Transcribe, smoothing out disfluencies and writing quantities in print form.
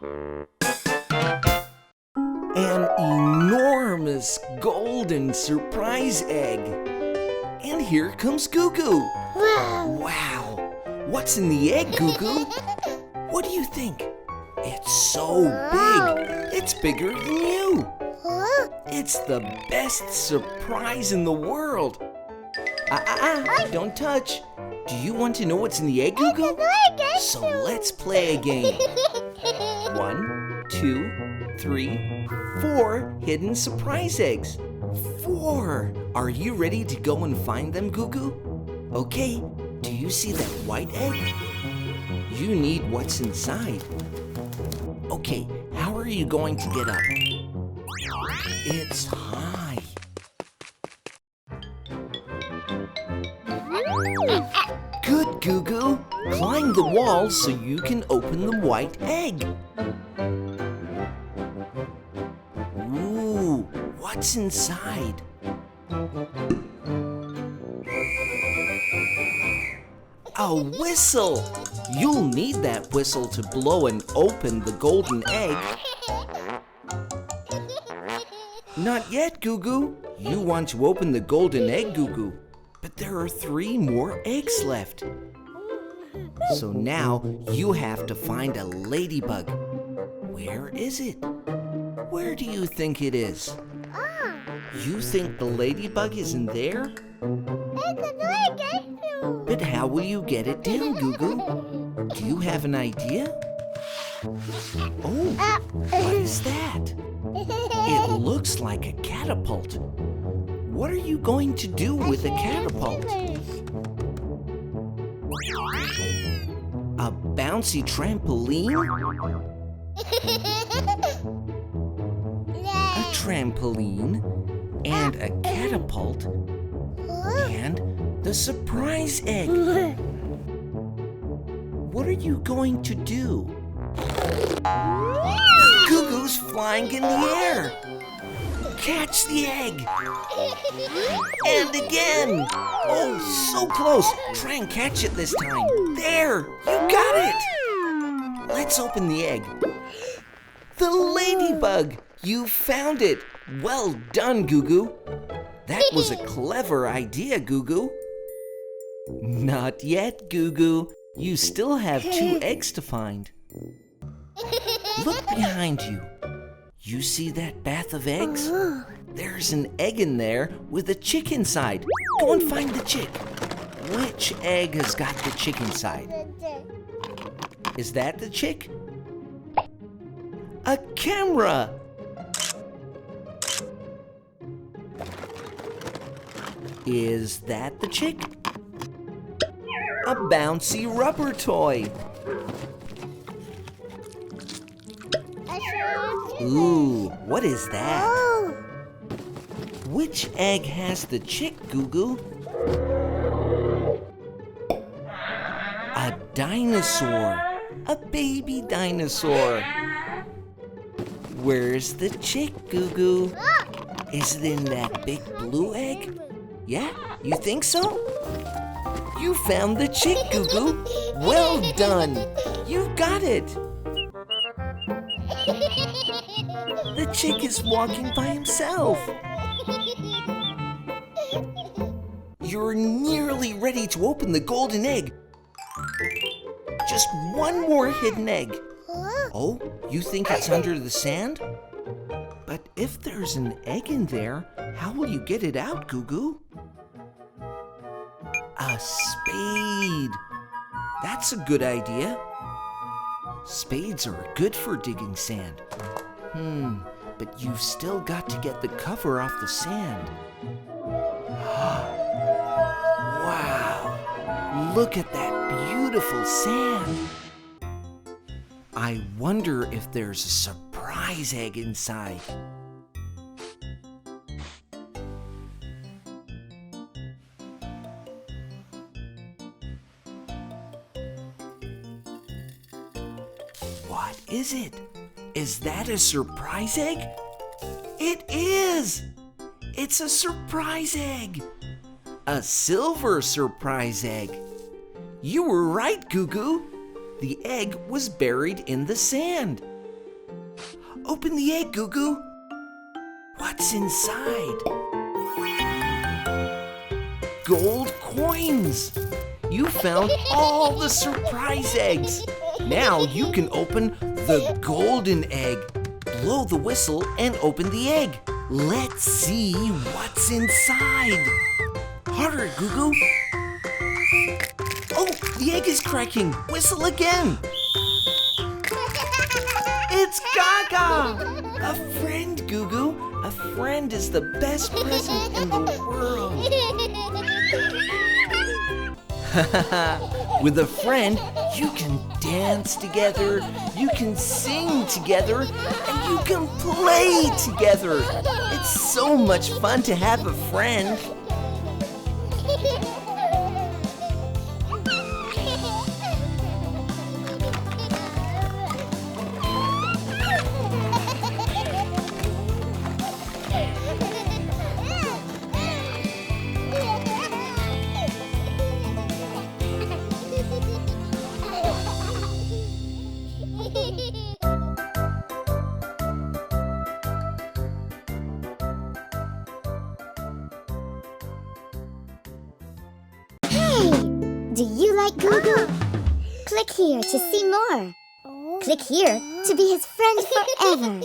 An enormous golden surprise egg. And here comes GooGoo. Wow! What's in the egg, GooGoo? What do you think? It's so big. It's bigger than you. It's the best surprise in the world. Don't touch. Do you want to know what's in the egg, GooGoo? So let's play a game. 1, 2, 3, 4 hidden surprise eggs. 4. Are you ready to go and find them, GooGoo? Okay, do you see that white egg? You need what's inside. Okay, how are you going to get up? It's high. Good, GooGoo. Climb the wall so you can open the white egg. Ooh, what's inside? A whistle! You'll need that whistle to blow and open the golden egg. Not yet, GooGoo. You want to open the golden egg, GooGoo. But there are 3 more eggs left. So now you have to find a ladybug. Where is it? Where do you think it is? You think the ladybug is in there? But how will you get it down, GooGoo? Do you have an idea? Oh, what is that? It looks like a catapult. What are you going to do with a catapult? A bouncy trampoline? A trampoline and a catapult and the surprise egg. What are you going to do? GooGoo's flying in the air. Catch the egg. And again. Oh, so close. Try and catch it this time. There, you got it. Let's open the egg. The ladybug. You found it. Well done, GooGoo. That was a clever idea, GooGoo. Not yet, GooGoo. You still have 2 eggs to find. Look behind you. You see that bath of eggs? There's an egg in there with a chick inside. Go and find the chick. Which egg has got the chick inside? Is that the chick? A camera! Is that the chick? A bouncy rubber toy. Ooh, what is that? Which egg has the chick, GooGoo? A dinosaur. A baby dinosaur. Where's the chick, GooGoo? Is it in that big blue egg? Yeah, you think so? You found the chick, GooGoo. Well done. You got it. The chick is walking by himself. You're nearly ready to open the golden egg. Just 1 more hidden egg. Oh, you think it's under the sand? But if there's an egg in there, how will you get it out, GooGoo? A spade. That's a good idea. Spades are good for digging sand. But you've still got to get the cover off the sand. Wow, look at that beautiful sand. I wonder if there's a surprise egg inside. What is it? Is that a surprise egg? It is! It's a surprise egg! A silver surprise egg! You were right, GooGoo! The egg was buried in the sand. Open the egg, GooGoo. What's inside? Gold coins. You found all the surprise eggs. Now you can open the golden egg. Blow the whistle and open the egg. Let's see what's inside. Harder, GooGoo. Oh, the egg is cracking. Whistle again. It's Gaga! A friend, GooGoo. A friend is the best present in the world. With a friend, you can dance together, you can sing together, and you can play together. It's so much fun to have a friend. Do you like GooGoo? Click here to see more. Click here to be his friend forever.